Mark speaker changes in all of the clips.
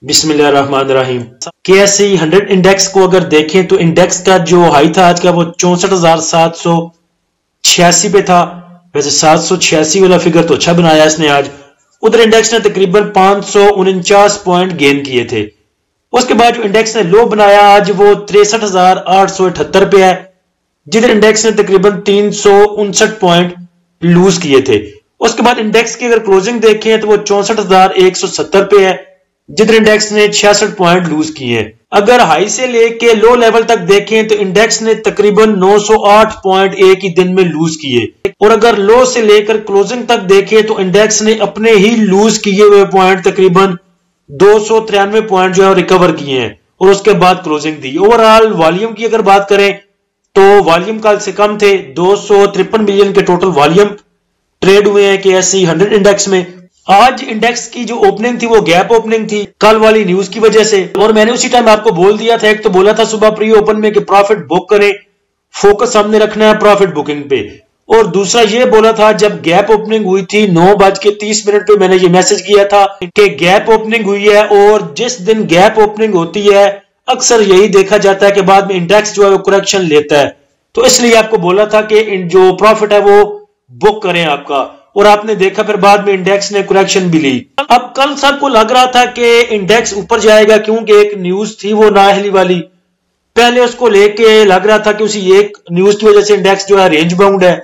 Speaker 1: بسم اللہ الرحمن الرحیم۔ KSE 100 انڈیکس کو اگر دیکھیں تو انڈیکس کا جو ہائی تھا آج کا وہ 64,786 پہ تھا۔ ویسے 786 والا فگر تو اچھا بنایا اس نے آج۔ ادھر انڈیکس نے تقریباً 549 پوائنٹ گین کیے تھے۔ اس کے بعد جو انڈیکس نے لو بنایا آج وہ 63,878 پہ ہے، جدھر انڈیکس نے تقریباً 359 پوائنٹ لوز کیے تھے۔ اس کے بعد انڈیکس کی اگر کلوزنگ دیکھیں تو وہ 64,170 پہ ہے، جدھر انڈیکس نے 66 پوائنٹ لوز کیے ہیں۔ اگر ہائی سے لے کے لو لیول تک دیکھیں تو انڈیکس نے تقریباً 908 پوائنٹ ایک ہی دن میں لوز کیے، اور اگر لو سے لے کر کلوزنگ تک دیکھیں تو انڈیکس نے اپنے ہی لوز کیے ہوئے پوائنٹ تقریباً 293 پوائنٹ جو ہے ریکور کیے ہیں، اور اس کے بعد کلوزنگ دی۔ اوورآل والیوم کی اگر بات کریں تو والیوم کل سے کم تھے، 253 ملین کے ٹوٹل والیوم ٹریڈ ہوئے ہیں KSE 100 انڈیکس میں۔ آج انڈیکس کی جو اوپننگ تھی وہ گیپ اوپننگ تھی کل والی نیوز کی وجہ سے، اور میں نے اسی ٹائم آپ کو بول دیا تھا، ایک تو بولا تھا صبح پری اوپن میں کہ پروفٹ بک کریں، فوکس ہم نے رکھنا ہے پروفٹ بکنگ پہ، اور دوسرا یہ بولا تھا جب گیپ اوپننگ ہوئی تھی 9:30 پہ میں نے یہ میسج کیا تھا کہ گیپ اوپننگ ہوئی ہے، اور جس دن گیپ اوپننگ ہوتی ہے اکثر یہی دیکھا جاتا ہے کہ بعد میں انڈیکس جو ہے وہ کریکشن لیتا ہے، تو اس لیے آپ کو بولا تھا کہ جو پروفٹ ہے وہ بک کریں آپ کا، اور آپ نے دیکھا پھر بعد میں انڈیکس نے کریکشن بھی لی۔ اب کل سب کو لگ رہا تھا کہ انڈیکس اوپر جائے گا کیونکہ ایک نیوز تھی وہ نااہلی والی، پہلے اس کو لے کے لگ رہا تھا کہ اسی ایک نیوز کی وجہ سے انڈیکس جو ہے رینج باؤنڈ ہے۔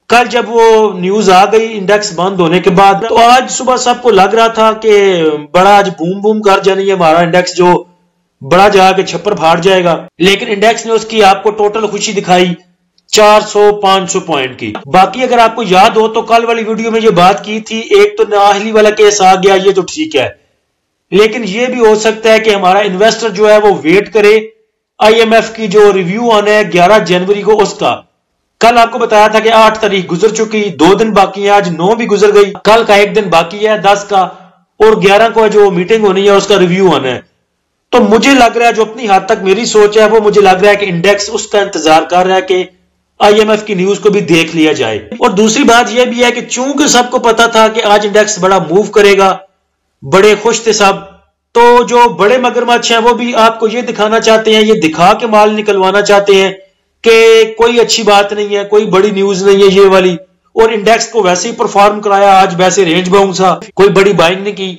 Speaker 1: کل جب وہ نیوز آ گئی انڈیکس بند ہونے کے بعد تو آج صبح سب کو لگ رہا تھا کہ بڑا آج بوم بوم کر جانی ہے ہمارا انڈیکس، جو بڑا جا کے چھپر پھاڑ جائے گا، لیکن انڈیکس نے اس کی آپ کو ٹوٹل خوشی دکھائی 400-500 پوائنٹ کی۔ باقی اگر آپ کو یاد ہو تو کل والی ویڈیو میں یہ بات کی تھی، ایک تو نااہلی والا کیس آ گیا یہ تو ٹھیک ہے، لیکن یہ بھی ہو سکتا ہے کہ ہمارا انویسٹر جو ہے وہ ویٹ کرے IMF کی جو ریویو آنا ہے 11 جنوری کو اس کا۔ کل آپ کو بتایا تھا کہ 8 تاریخ گزر چکی، 2 دن باقی ہیں، آج 9 بھی گزر گئی، کل کا 1 دن باقی ہے 10 کا، اور 11 کو جو میٹنگ ہونی ہے اس کا ریویو آنا ہے۔ تو مجھے لگ رہا ہے جو اپنی حد تک میری سوچ ہے وہ مجھے لگ رہا ہے کہ انڈیکس اس کا انتظار کر رہا ہے کہ IMF کی نیوز کو بھی دیکھ لیا جائے۔ اور دوسری بات یہ بھی ہے کہ چونکہ سب کو پتا تھا کہ آج انڈیکس بڑا موو کرے گا، بڑے خوش تھے سب، تو جو بڑے مگرمچھ ہیں وہ بھی آپ کو یہ دکھانا چاہتے ہیں، یہ دکھا کے مال نکلوانا چاہتے ہیں کہ کوئی اچھی بات نہیں ہے، کوئی بڑی نیوز نہیں ہے یہ والی، اور انڈیکس کو ویسے ہی پرفارم کرایا، آج ویسے رینج باؤنڈ تھا، کوئی بڑی بائنگ نہیں کی۔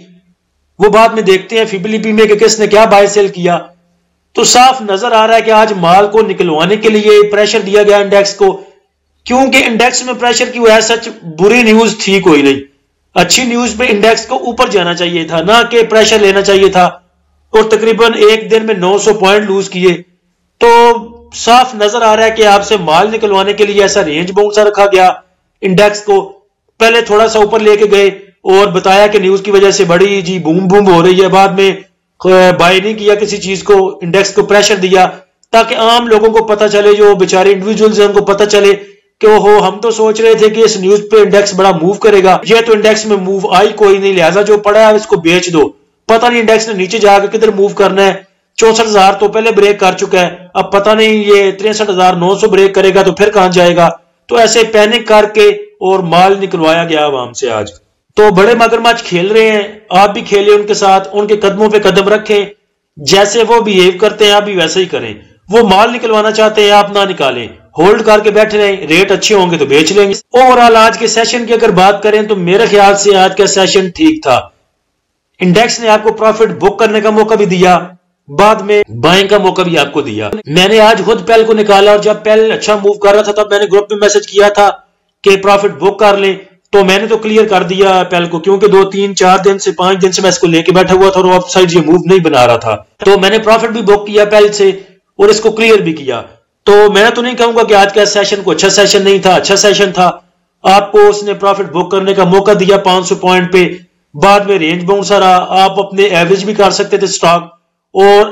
Speaker 1: وہ بعد میں دیکھتے ہیں فیبلیپی میں کہ کس نے کیا بائی سیل کیا، تو صاف نظر آ رہا ہے کہ آج مال کو نکلوانے کے لیے پریشر دیا گیا انڈیکس کو، کیونکہ انڈیکس میں پریشر کی وہ سچ بری نیوز تھی کوئی نہیں، اچھی نیوز پہ انڈیکس کو اوپر جانا چاہیے تھا، نہ کہ پریشر لینا چاہیے تھا، اور تقریباً ایک دن میں 900 پوائنٹ لوز کیے۔ تو صاف نظر آ رہا ہے کہ آپ سے مال نکلوانے کے لیے ایسا رینج باؤنڈ سا رکھا گیا انڈیکس کو، پہلے تھوڑا سا اوپر لے کے گئے اور بتایا کہ نیوز کی وجہ سے بڑی جی بوم بوم ہو رہی ہے، بعد میں بائی نہیں کیا کسی چیز کو، انڈیکس کو پریشر دیا تاکہ عام لوگوں کو پتہ چلے، جو بیچارے انڈیویجولز ہیں ان کو پتہ چلے کہ اوہو ہم تو سوچ رہے تھے کہ اس نیوز پہ انڈیکس بڑا موو کرے گا، یہ تو انڈیکس میں موو آئی کوئی نہیں، لہذا جو پڑا ہے اس کو بیچ دو۔ پتہ نہیں انڈیکس نے نیچے جا کے کدھر موو کرنا ہے، 64,000 تو پہلے بریک کر چکا ہے، اب پتہ نہیں یہ 63,900 بریک کرے گا تو پھر کہاں جائے گا، تو ایسے پینک کر کے اور مال نکلوایا گیا عوام سے آج۔ تو بڑے مگرمچھ کھیل رہے ہیں، آپ بھی کھیلیں ان کے ساتھ، ان کے قدموں پہ قدم رکھیں، جیسے وہ بیہیو کرتے ہیں آپ بھی ویسے ہی کریں، وہ مال نکلوانا چاہتے ہیں آپ نہ نکالیں، ہولڈ کر کے بیٹھے رہیں، ریٹ اچھے ہوں گے تو بیچ لیں گے۔ اوورآل آج کے سیشن کی اگر بات کریں تو میرے خیال سے آج کا سیشن ٹھیک تھا، انڈیکس نے آپ کو پروفٹ بک کرنے کا موقع بھی دیا، بعد میں بائنگ کا موقع بھی آپ کو دیا۔ میں نے آج خود پیل کو نکالا، اور جب پیل اچھا موو کر رہا تھا تب میں نے گروپ میں میسج کیا تھا کہ پروفٹ بک کر لیں، تو میں نے تو کلیئر کر دیا پیل کو، کیونکہ 2-3-4 دن سے 5 دن سے میں اس کو لے کے بیٹھا ہوا تھا اور آف سائڈ یہ موو نہیں بنا رہا تھا، تو میں نے پروفٹ بھی بک کیا پیل سے اور اس کو کلیئر بھی کیا۔ تو میں تو نہیں کہوں گا کہ آج کا سیشن کو اچھا سیشن نہیں تھا، اچھا سیشن تھا، آپ کو اس نے پروفٹ بک کرنے کا موقع دیا 500 پوائنٹ پہ، بعد میں رینج باؤنڈ سا رہا، آپ اپنے ایوریج بھی کر سکتے تھے سٹاک، اور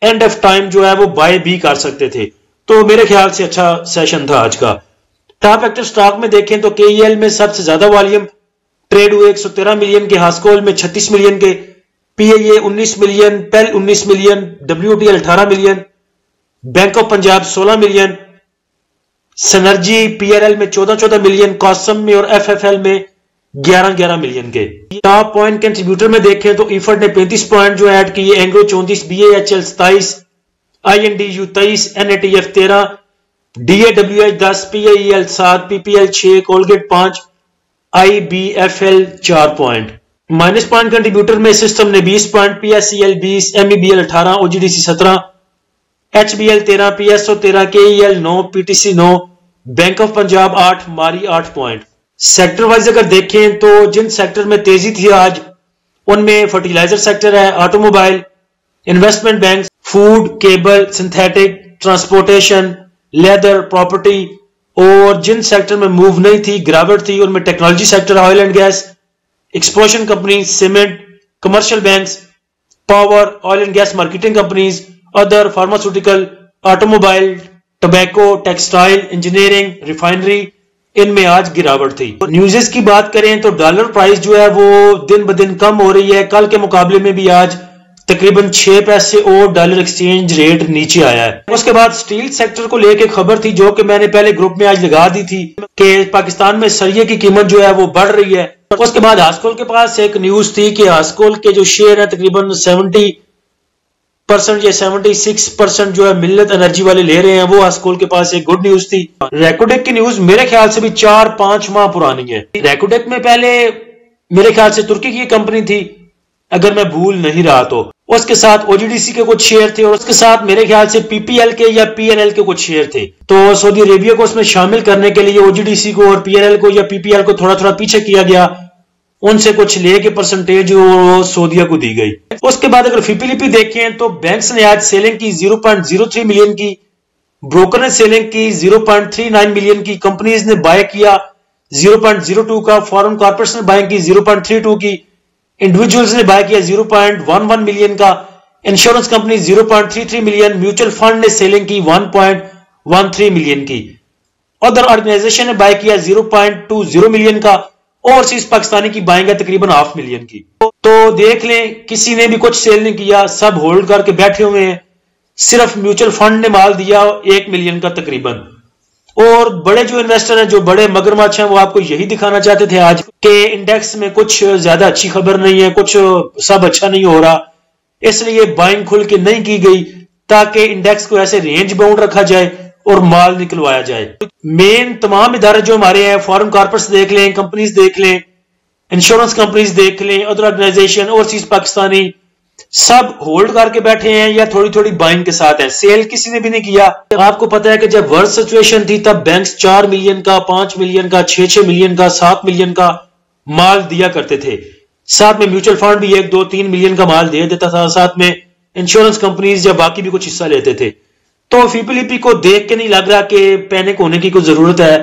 Speaker 1: اینڈ آف ٹائم جو ہے وہ بائی بھی کر سکتے تھے، تو میرے خیال سے اچھا سیشن تھا آج کا۔ ٹاپ ایکٹر سٹاک میں دیکھیں تو KEL میں سب سے زیادہ والیوم ٹریڈ ہوئے 113 ملین کے، ہاسکول میں 36 ملین کے، PIA 19 ملین، پیل 19 million, WTL 18 million, Bank of Punjab 16 million, Synergy PRL میں 14 ملین، قاسم میں اور FFL میں 11 ملین کے. ٹاپ پوائنٹ کنٹریبیوٹر میں دیکھیں تو ایفرٹ نے 35 پوائنٹ جو ایڈ کیے، Engro 34، BAHL 27، INDU 23، NATF 13، DAWH 10، PIEL 7، PPL 6، Colgate 5، IBFL 4 point. Minus point contributor میں سسٹم نے 20 point, PSEL 20، MEBL 18، OGDC 17، HBL 13، PSO 13، KEL 9، PTC 9، bank of Punjab 8، ماری 8 پوائنٹ. سیکٹر وائز اگر دیکھیں تو جن سیکٹر میں تیزی تھی آج ان میں فرٹیلائزر سیکٹر ہے، auto mobile, investment bank, food, cable, synthetic, transportation, leather, property. اور جن سیکٹر میں موو نہیں تھی، گراوٹ تھی، ان میں technology sector, oil and gas, exploration company, cement, commercial banks, power, oil and gas marketing companies, other, pharmaceutical, automobile, tobacco, textile, engineering, refinery, ان میں آج گراوٹ تھی. نیوزز کی بات کریں تو ڈالر پرائس جو ہے وہ دن بدن کم ہو رہی ہے. کل کے مقابلے میں بھی آج تقریباً 6 پیسے اور ڈالر ایکسچینج ریٹ نیچے آیا ہے. اس کے بعد سٹیل سیکٹر کو لے کے خبر تھی جو کہ میں نے پہلے گروپ میں آج لگا دی تھی کہ پاکستان میں سریے کی قیمت جو ہے وہ بڑھ رہی ہے. اس کے بعد ہاسکول کے پاس ایک نیوز تھی کہ ہاسکول کے جو شیئر ہیں تقریباً 70% یا 76% جو ہے ملت انرجی والے لے رہے ہیں. وہ ہاسکول کے پاس ایک گڈ نیوز تھی. ریکوڈیک کی نیوز میرے خیال سے بھی 4-5 ماہ پرانی ہے. ریکوڈیک میں پہلے میرے خیال سے ترکی کی کمپنی تھی اگر میں بھول نہیں رہا تو. اس کے ساتھ OGDC کے کچھ شیئر تھے اور اس کے ساتھ میرے خیال سے PPL کے یا PNL کے کچھ شیئر تھے. تو سعودی عربیہ کو اس میں شامل کرنے کے لیے OGDC کو اور PNL کو یا PPL کو تھوڑا تھوڑا پیچھے کیا گیا. ان سے کچھ لے کے پرسنٹیج سعودیہ کو دی گئی. اس کے بعد اگر FIPLP دیکھیں تو بینکس نے آج سیلنگ کی 0.03 ملین کی، بروکر نے سیلنگ کی 0.39 ملین کی، کمپنیز نے بائی کیا 0.02 کا، فارن کارپوریٹس نے بائی کی 0.32 کی، انڈیویجولز نے بائی کیا 0.11 ملین کا، insurance company 0.33 million, mutual fund نے سیلنگ کی 1.13 ملین کی، ادر آرگنائزیشن نے بائی کیا 0.20 ملین کا، اوورسیز پاکستانی کی بائنگ ہے تقریباً 0.5 ملین کی. تو دیکھ لیں کسی نے بھی کچھ سیل نہیں کیا، سب ہولڈ کر کے بیٹھے ہوئے ہیں. صرف میوچل فنڈ نے مال دیا 1 ملین کا تقریباً. اور بڑے جو انویسٹر ہیں، جو بڑے مگرمچھ ہیں، وہ آپ کو یہی دکھانا چاہتے تھے آج کہ انڈیکس میں کچھ زیادہ اچھی خبر نہیں ہے، کچھ سب اچھا نہیں ہو رہا، اس لیے بائنگ کھل کے نہیں کی گئی تاکہ انڈیکس کو ایسے رینج باؤنڈ رکھا جائے اور مال نکلوایا جائے. مین تمام ادارے جو ہمارے ہیں، فارن کارپوریٹس دیکھ لیں، کمپنیز دیکھ لیں، انشورنس کمپنیز دیکھ لیں، ادر آرگنائزیشن، اوورسیز پاکستانی، سب ہولڈ کر کے بیٹھے ہیں یا تھوڑی تھوڑی بائنگ کے ساتھ ہے. سیل کسی نے بھی نہیں کیا. آپ کو پتا ہے کہ جب ورس سچویشن تھی تب بینکس 4 ملین کا، 5 ملین کا، 6 ملین کا، 7 ملین کا مال دیا کرتے تھے. ساتھ میں میوچل فنڈ بھی 1, 2, 3 ملین کا مال دے دیتا تھا، ساتھ میں انشورنس کمپنیز یا باقی بھی کچھ حصہ لیتے تھے. تو FIPLP کو دیکھ کے نہیں لگ رہا کہ پینک ہونے کی کوئی ضرورت ہے.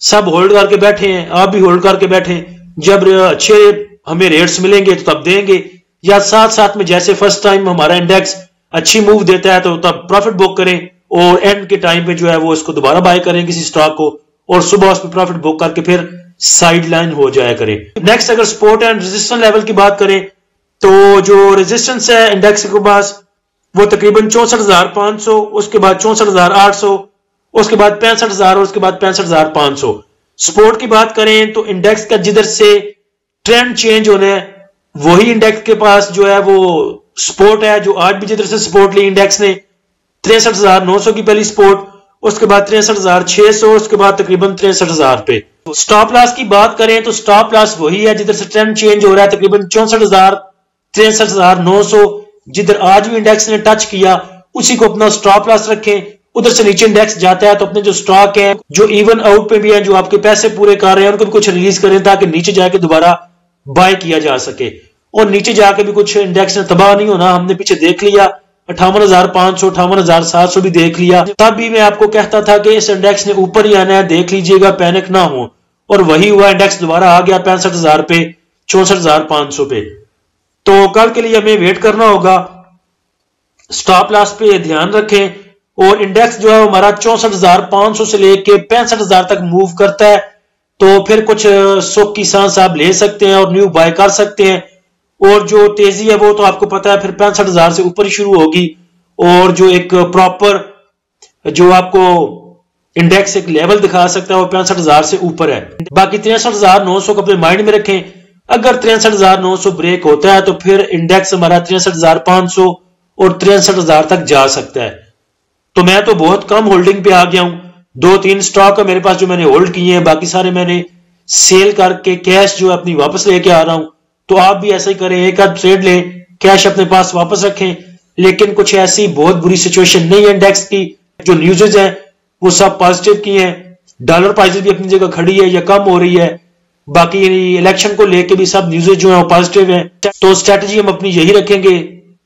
Speaker 1: سب ہولڈ کر کے بیٹھے ہیں، آپ بھی ہولڈ کر کے بیٹھیں. جب اچھے ہمیں ریٹس ملیں گے تو تب دیں گے، یا ساتھ ساتھ میں جیسے فرسٹ ٹائم ہمارا انڈیکس اچھی موو دیتا ہے تو تب پروفٹ بک کریں اور اینڈ کے ٹائم پہ جو ہے وہ اس کو دوبارہ بائی کریں کسی سٹاک کو اور صبح اس پہ پروفٹ بک کر کے پھر سائیڈ لائن ہو جایا کریں. نیکسٹ اگر سپورٹ اینڈ ریزسٹنس لیول کی بات کریں تو جو ریزسٹنس ہے انڈیکس کے پاس وہ تقریباً 64,500، اس کے بعد 64,800، اس کے بعد 65,000 اور اس کے بعد 65,500. سپورٹ کی بات کریں تو انڈیکس کا جدھر سے ٹرینڈ چینج ہونا ہے وہی انڈیکس کے پاس جو ہے وہ سپورٹ ہے. جو آج بھی جدھر سے سپورٹ لی انڈیکس نے 63,900 کی پہلی سپورٹ، اس کے بعد 63,600، اس کے بعد تقریباً 63,000 پہ. سٹاپ لاس کی بات کریں تو سٹاپ لاس وہی ہے جدھر سے ٹرینڈ چینج ہو رہا ہے تقریباً 64,000، 63,900. جدھر آج بھی انڈیکس نے ٹچ کیا اسی کو اپنا سٹاپ لاس رکھیں. ادھر سے نیچے انڈیکس جاتا ہے تو اپنے جو سٹاک ہیں جو ایون آؤٹ پہ بھی ہیں، جو آپ کے پیسے پورے کر رہے ہیں، ان کو بھی کچھ ریلیز کریں تاکہ نیچے جا کے دوبارہ بائی کیا جا سکے. اور نیچے جا کے بھی کچھ انڈیکس نے تباہ نہیں ہونا. ہم نے پیچھے دیکھ لیا 58,500، 58,700 بھی دیکھ لیا. تب بھی میں آپ کو کہتا تھا کہ اس انڈیکس نے اوپر ہی آنا ہے، دیکھ لیجئے گا، پینک نہ ہو. اور وہی ہوا، انڈیکس دوبارہ آ گیا 65,000 پہ، 64,500 پہ. تو کل کے لیے ہمیں ویٹ کرنا ہوگا. سٹاپ لاس پہ دھیان رکھیں. اور انڈیکس جو ہے ہمارا 64,500 سے لے کے 65,000 تک موو کرتا ہے تو پھر کچھ سکھ کی سانس آپ لے سکتے ہیں اور نیو بائی کر سکتے ہیں. اور جو تیزی ہے وہ تو آپ کو پتا ہے پھر 65,000 سے اوپر ہی شروع ہوگی. اور جو ایک پراپر جو آپ کو انڈیکس ایک لیول دکھا سکتا ہے وہ 65,000 سے اوپر ہے. باقی 63,900 کو اپنے مائنڈ میں رکھیں. اگر 63,900 بریک ہوتا ہے تو پھر انڈیکس ہمارا 63,500 اور 63,000 تک جا سکتا ہے. تو میں تو بہت کم ہولڈنگ پہ آ گیا ہوں. 2-3 سٹاک ہے میرے پاس جو میں نے ہولڈ کیے ہیں, باقی سارے میں نے سیل کر کے کیش جو اپنی واپس لے کے آ رہا ہوں. تو آپ بھی ایسا ہی کریں, ایک آدھ ٹریڈ لیں, کیش اپنے پاس واپس رکھیں. لیکن کچھ ایسی بہت بری سچویشن نہیں ہے انڈیکس کی. جو نیوزز ہیں وہ سب پازیٹیو کی ہیں. ڈالر پرائز بھی اپنی جگہ کھڑی ہے یا کم ہو رہی ہے. باقی الیکشن کو لے کے بھی سب نیوزز جو ہیں وہ پازیٹیو ہیں. تو اسٹریٹجی ہم اپنی یہی رکھیں گے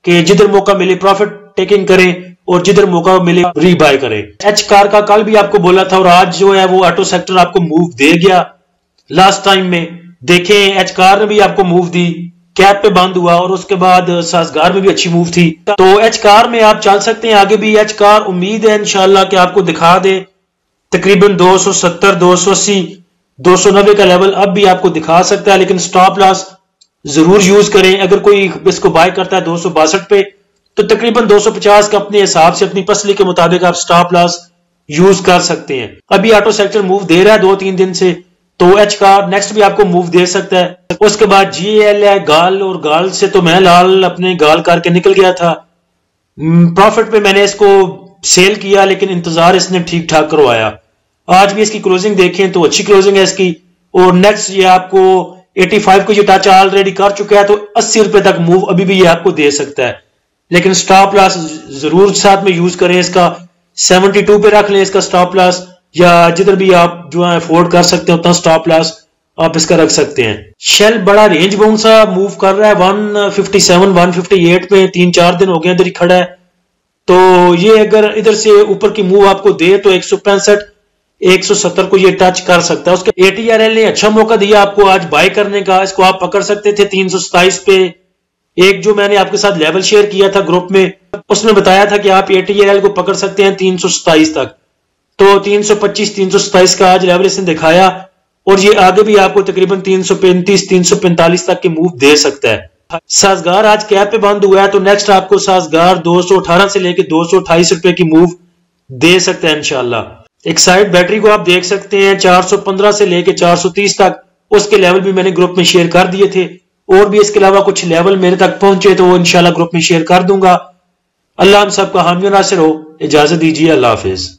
Speaker 1: کہ جدھر موقع ملے پروفٹ ٹیکنگ کریں اور جدھر موقع ملے ری بائی کریں. ایچ کار کا کل بھی آپ کو بولا تھا اور آج جو ہے وہ آٹو سیکٹر آپ کو موو دے گیا. لاسٹ ٹائم میں دیکھیں ایچ کار نے بھی آپ کو موو دی, کیپ پہ بند ہوا اور اس کے بعد سازگار میں بھی اچھی موو تھی. تو ایچ کار میں آپ چل سکتے ہیں آگے بھی. ایچ کار امید ہے انشاءاللہ کہ آپ کو دکھا دے تقریباً 270 280 290 کا لیول اب بھی آپ کو دکھا سکتا ہے. لیکن سٹاپ لاس ضرور یوز کریں. اگر کوئی اس کو بائی کرتا ہے 262 پہ تو تقریباً 250 کا اپنے حساب سے اپنی پسلی کے مطابق آپ سٹاپ لاس یوز کر سکتے ہیں. ابھی آٹو سیکٹر موو دے رہا ہے 2-3 دن سے, تو ایچ کار نیکسٹ بھی آپ کو موو دے سکتا ہے. اس کے بعد جی ایل ہے گال, اور گال سے تو میں لال اپنے گال کر کے نکل گیا تھا. پروفٹ پہ میں نے اس کو سیل کیا لیکن انتظار اس نے ٹھیک ٹھاک کروایا. آج بھی اس کی کلوزنگ دیکھیں تو اچھی کلوزنگ ہے اس کی. اور نیکسٹ یہ آپ کو 85 کو یہ ٹچ آلریڈی کر چکا ہے تو 80 روپے تک موو ابھی بھی یہ آپ کو دے سکتا ہے. لیکن سٹاپ لاس ضرور ساتھ میں یوز کریں. اس کا 72 پہ رکھ لیں اس کا سٹاپ لاس, یا جدھر بھی آپ جو ہے افورڈ کر سکتے ہیں اتنا سٹاپ لاس آپ اس کا رکھ سکتے ہیں. شیل بڑا رینج باؤنڈ سا موو کر رہا ہے 157 158 پہ 3-4 دن ہو گئے ادھر ہی کھڑا ہے. تو یہ اگر ادھر سے اوپر کی موو آپ کو دے تو 165 170 کو یہ ٹچ کر سکتا ہے. اس کے اے ٹی آر ایل نے اچھا موقع دیا آپ کو آج بائی کرنے کا. اس کو آپ پکڑ سکتے تھے 327 پہ. ایک جو میں نے آپ کے ساتھ لیول شیئر کیا تھا گروپ میں, اس میں بتایا تھا کہ آپ اے ٹی آر ایل کو پکڑ سکتے ہیں 327 تک. تو 325 327 کا آج لیول اس نے دکھایا, اور یہ آگے بھی آپ کو تقریباً 335 345 تک کے موو دے سکتا ہے. سازگار آج کیپ پہ بند ہوا ہے تو نیکسٹ آپ کو سازگار 218 سے لے کے 228 روپے کی موو دے سکتا ہے انشاءاللہ. ایک سائڈ بیٹری کو آپ دیکھ سکتے ہیں 415 سے لے کے 430 تک. اس کے لیول بھی میں نے گروپ میں شیئر کر دیے تھے, اور بھی اس کے علاوہ کچھ لیول میرے تک پہنچے تو وہ انشاءاللہ گروپ میں شیئر کر دوں گا. اللہ ہم سب کا حامی و ناصر ہو. اجازت دیجیے, اللہ حافظ.